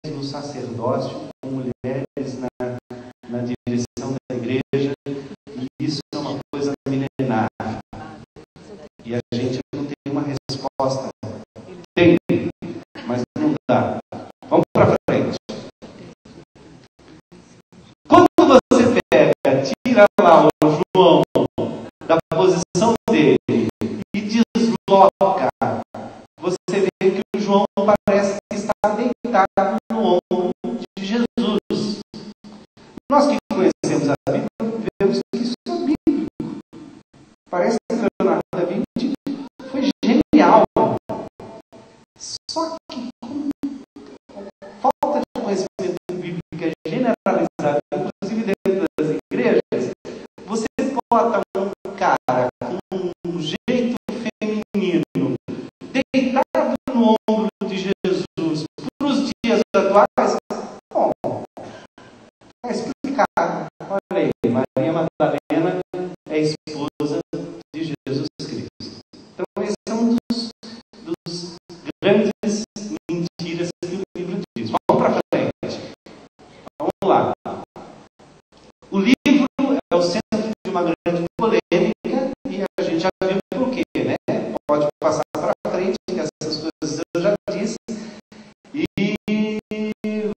no sacerdócio, com mulheres na direção da igreja, e isso é uma coisa milenar. E a gente não tem uma resposta. Tem, mas não dá. Vamos para frente. Quando você pega, tira lá o João da posição dele e desloca, você vê que o João parece que está deitado no ombro de Jesus. Nós que conhecemos a Bíblia, vemos que isso é bíblico. Parece que Leonardo da Vinci foi genial. Só que com falta de conhecimento bíblico generalizado, inclusive dentro das igrejas, você bota um cara com um jeito feminino deitado no ombro de Jesus para os dias atuais. Bom, está explicado. Olha aí, Maria Madalena é esposa de Jesus Cristo. Então esse é um dos grandes mentiras que o livro diz. Vamos para frente. Vamos lá. O livro é o centro de uma grande polêmica e a gente já viu por quê, né? Pode passar para frente, que essas coisas eu já disse. E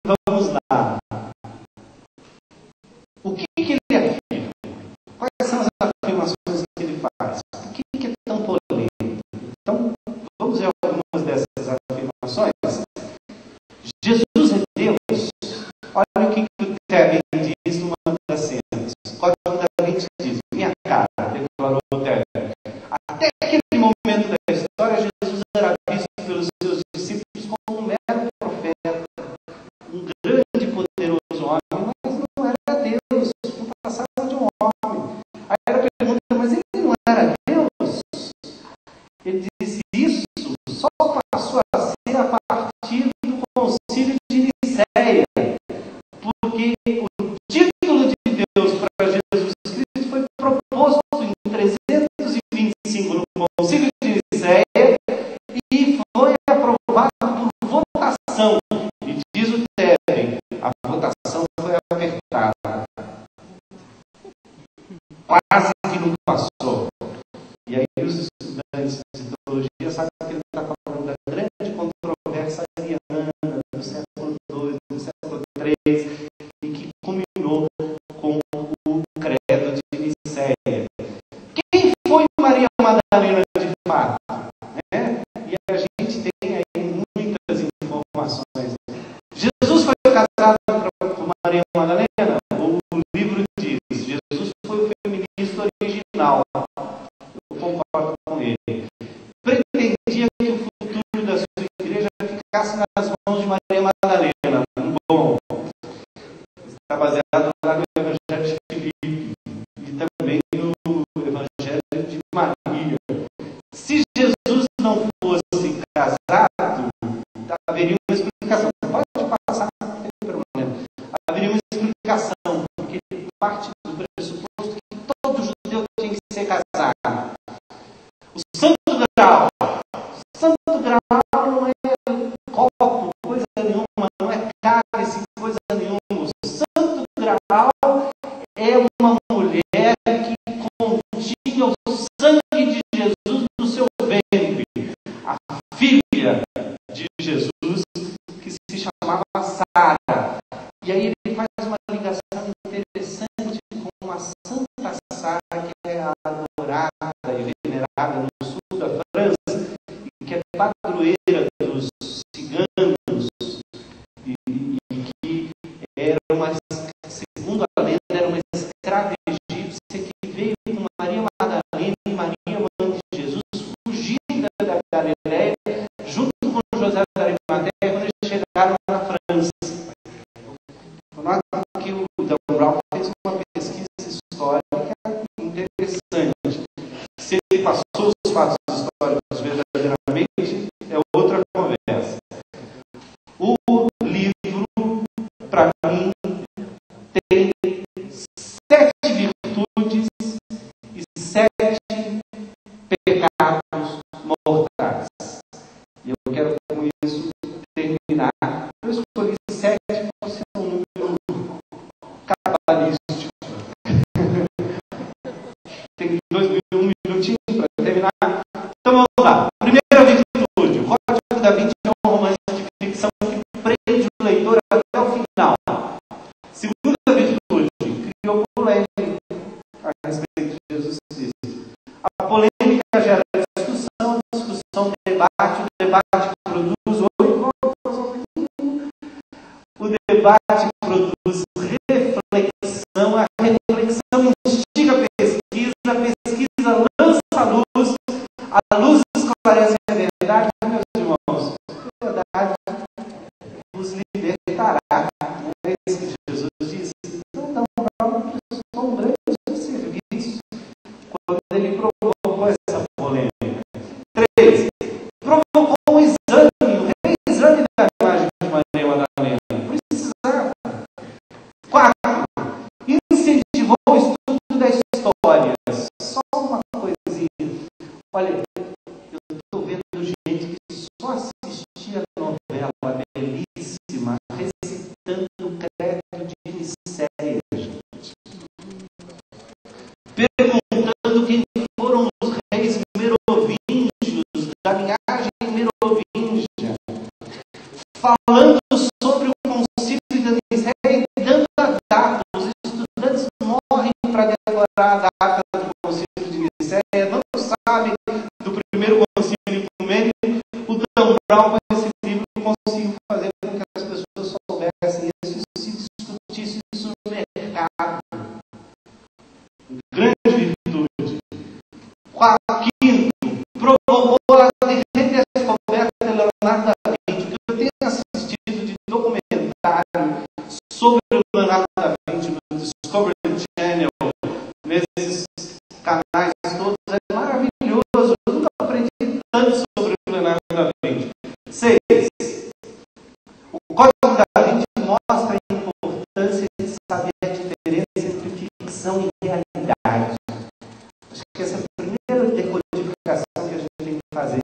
vamos lá. O que ele afirma? Quais são as afirmações que ele faz? Por que é tão polêmico? Então, vamos ver algumas dessas afirmações. Jesus é Deus. Olha o que o Tevin diz numa das cenas. Código da Vinci diz: minha cara, declarou o Tevin. Até aquele momento da história, Jesus era visto pelos seus discípulos como um mero profeta, um grande e poderoso homem, mas não era Deus, não passava de um homem. Aí ela pergunta: mas ele não era Deus? Ele disse: isso só passou a ser a partir do concílio de Nicéia, porque o título de Deus para Jesus Cristo foi proposto em 325 no concílio de Nicéia e foi aprovado por votação. E diz o Tevin, a votação foi apertada. Quase que não passou. E aí os estudantes de teologia sabem que ele está falando da grande controvérsia ariana do século II, do século III, e que culminou com o credo de Nicéia. Quem foi Maria Madalena de fato? E a gente tem aí muitas informações. Jesus foi casado com Maria Madalena? O livro diz: Jesus foi o feminista original. Eu concordo com ele. Pretendia que o futuro da sua igreja ficasse nas mãos de Maria Madalena. Bom, está baseado lá no Evangelho de Filipe e também no Evangelho de Maria. Se Jesus não fosse casado, haveria uma explicação. Pode passar, não tem problema. Haveria uma explicação, porque parte do pressuposto que todo judeu tem que ser casado. O santo grau não é copo, coisa nenhuma, não é cálice, coisa nenhuma. O santo grau é uma mulher que continha o sangue de Jesus no seu ventre. A filha de Jesus, que se chamava Sara. E aí ele faz uma ligação interessante com a Santa Sara, que é adorada e venerada no sul da França, e que é padroeira dos ciganos, e que era uma, segundo a lenda, era uma escrava egípcia que veio com Maria Madalena e Maria, mãe de Jesus, fugida da Galileia, junto com José da Arimateia, quando eles chegaram na França. debate produz, o debate produz reflexão, a reflexão instiga a pesquisa lança a luz esclarece a verdade, meus irmãos, a verdade os libertará. É isso que Jesus disse. Então, um grande serviço quando ele provocou essa polêmica. 3. Provocou um reexame da imagem de Maria Madalena. Precisava. 4. Incentivou o estudo da história. Só uma coisinha. Olha, eu estou vendo gente que só assistia a novela belíssima, recitando o credo de Nicéia, gente. Perguntando quem foram os reis merovingios, da linhagem merovingia. Falando sobre o concílio de Nicéia e dando a data. Os estudantes morrem para decorar a data do concílio de Nicéia, não sabem do primeiro concílio ecumênico. O Dan Brown, com esse livro, conseguiu fazer com que as pessoas soubessem isso e se discutisse isso no mercado. Grande virtude. 5. Provocou a redescoberta de Leonardo da Vinci. Eu tenho assistido de documentário sobre o Leonardo da Vinci no Discovery Channel, nesses canais todos. É maravilhoso. Eu nunca aprendi tanto sobre o Leonardo da Vinci. 6. O Código da Vinci mostra a importância de saber a diferença entre ficção e realidade. Acho que essa é a primeira decodificação que a gente tem que fazer.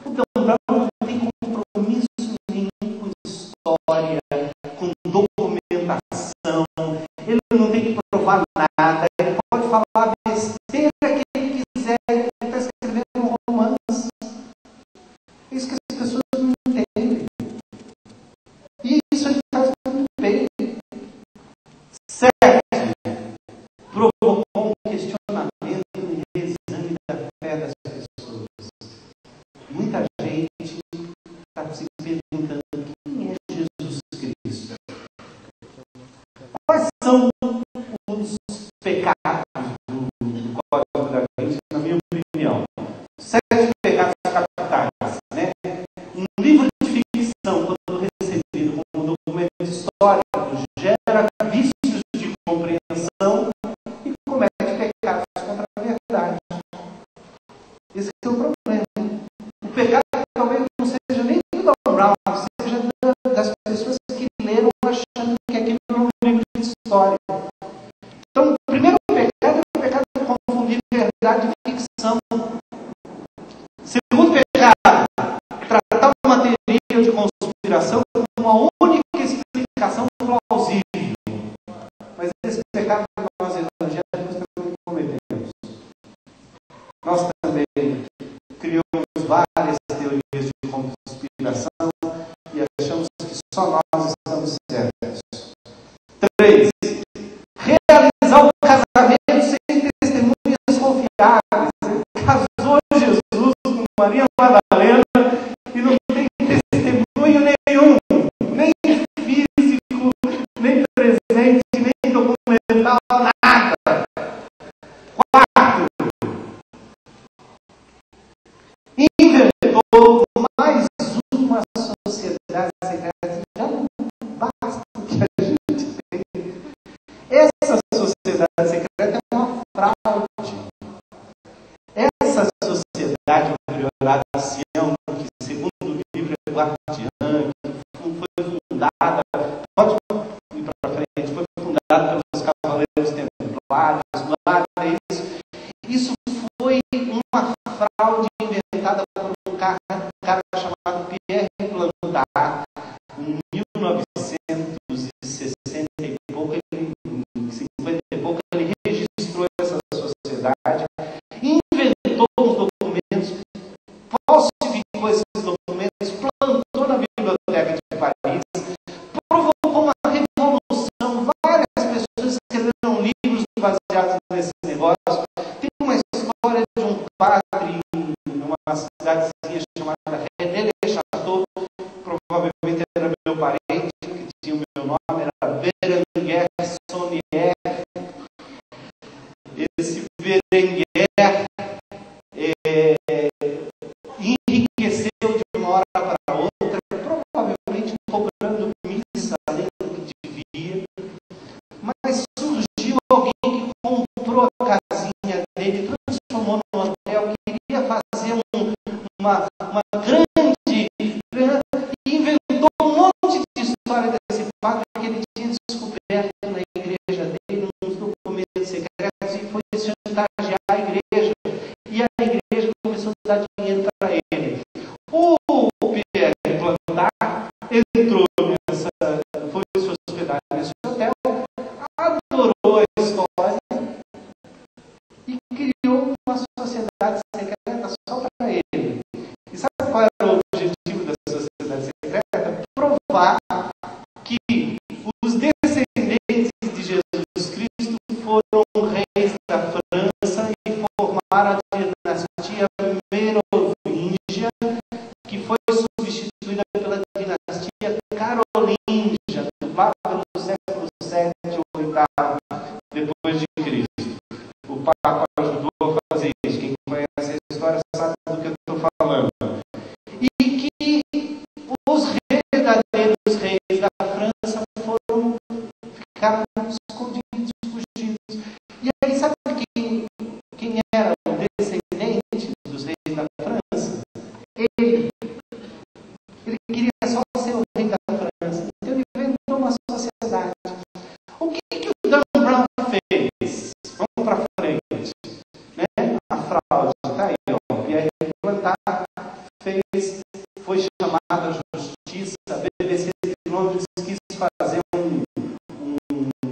O Dan Brown não tem compromisso nenhum com história, com documentação. Ele não tem que provar nada. Ele pode falar a besteira que ele quiser. Ele está escrevendo um romance. É isso que as pessoas não entendem. E isso ele faz muito bem. 7. Provocou um questionamento e reexame da fé das pessoas. Muita gente está se perguntando quem é Jesus Cristo. Quais são os pecados do Código da Vinci, na minha opinião? 7 pecados capitais, né? Um livro de ficção, quando recebido como documento histórico, gera vícios de compreensão e comete pecados contra a verdade. Esse é o problema. O pecado talvez não seja nem do Dan Brown, seja das pessoas que leram achando que aquilo é um livro de história. Então, o primeiro pecado é o pecado de confundir verdade e ficção. Segundo pecado, tratar uma teoria de conspiração como uma única explicação plausível. Mas esse pecado nós evangélicos também cometemos. Nós também criamos várias teorias de conspiração e achamos que só nós estamos certos. 3. Realizar o casamento sem testemunhas confiáveis. Casou Jesus com Maria Madalena e não tem testemunho nenhum, nem físico, nem presente, nem documental, nada. 4. Inventou mais uma sociedade secreta. Já não basta o que a gente tem. Essa sociedade secreta é uma fraude. Essa sociedade priorada de Sião, que segundo o livro é guardiã, que foi fundada, pode ir para frente, foi fundada pelos cavaleiros templários, lá é isso. Isso foi uma fraude inventada por um cara chamado Pierre Plantat, em 1960 e pouco, em 50 e pouco, ele registrou essa sociedade, inventou os documentos, falsificou esses documentos, plantou na biblioteca de Paris, provocou uma revolução. Várias pessoas escreveram livros baseados nesse negócio. Tem uma história de um padre numa cidadezinha chamada René meu nome era Berenguer Sonier. Esse Berenguer enriqueceu de uma hora para outra, provavelmente cobrando missa além do que devia, mas surgiu alguém que comprou a casinha dele, transformou num hotel, queria fazer uma grande, e inventou um monte de história desse padre que ele tinha descoberto na igreja dele, uns documentos secretos, e foi chantagear a igreja, e a igreja começou a dar dinheiro para ele. O Pierre Plantar entrou foi se hospedar nesse hotel, adorou a história e criou uma sociedade secreta só para ele. E sabe qual era o objetivo da sociedade secreta? Provar que os descendentes de Jesus Cristo foram reis da França e formaram a dinastia merovingia, que foi substituída pela dinastia carolíngia, lá pelo século VII ou VIII depois de Cristo. O Papa ajudou a fazer isso. Quem conhece a história sabe do que eu estou falando. E que os verdadeiros reis da França ficaram escondidos, fugidos. E aí, sabe quem era o descendente dos reis da França? Ele queria só ser o rei da França. Então ele inventou uma sociedade. O que o Dan Brown fez? Vamos para frente. Né? A fraude está aí. Ó. Pierre Plantar foi chamado à justiça. A BBC de Londres quis fazer um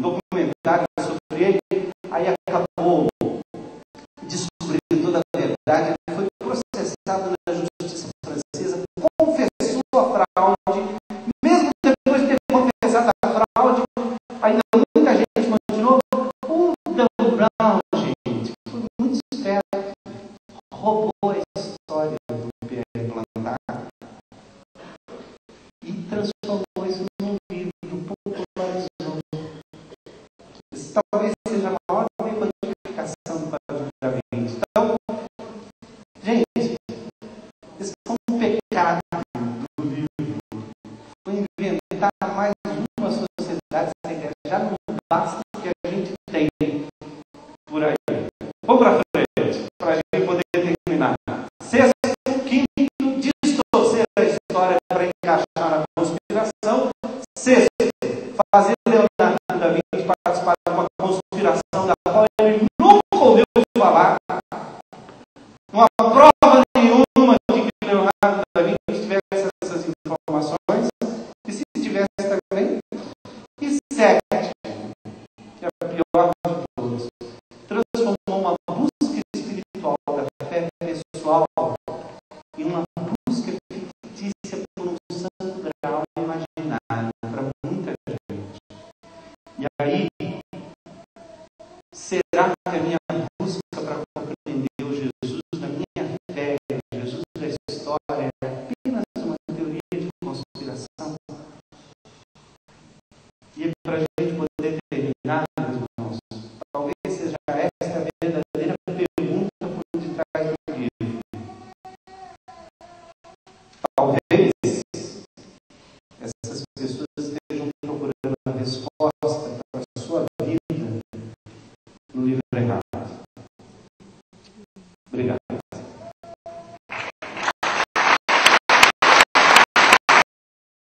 documentário sobre ele. Aí acabou descobrindo toda a verdade. Ele foi processado na justiça francesa, confessou a fraude. Mesmo depois de ter confessado a fraude, ainda muita gente continuou. O Dan Brown, gente, foi muito esperto, roubou a história do Pierre Plantar e transformou isso num livro, popularizou. Isso talvez seja a maior decodificação do Padre da Vinci. Então, gente, esse foi um pecado do livro. Foi inventar mais uma sociedade secreta. Já não basta o que a gente tem por aí. Vamos para frente, para a gente poder terminar. Sexto, quinto, distorcer a história para encaixar na conspiração. Sexto, fazer Leonardo da Vinci participar de uma conspiração da qual ele nunca ouviu falar. Não há prova nenhuma de que Leonardo da Vinci tivesse essas informações. E se tivesse também. E sete, que é a pior de todas, transformou uma busca espiritual da fé pessoal em uma busca fictícia por um santo grau imaginário para muita gente. E aí, será que a minha busca para compreender o Jesus da minha fé, Jesus da história, é apenas uma teoria de conspiração? E para a gente poder terminar, meus irmãos, talvez seja esta a verdadeira pergunta por detrás do livro. Talvez essas pessoas estejam procurando a resposta para a sua vida no livro errado.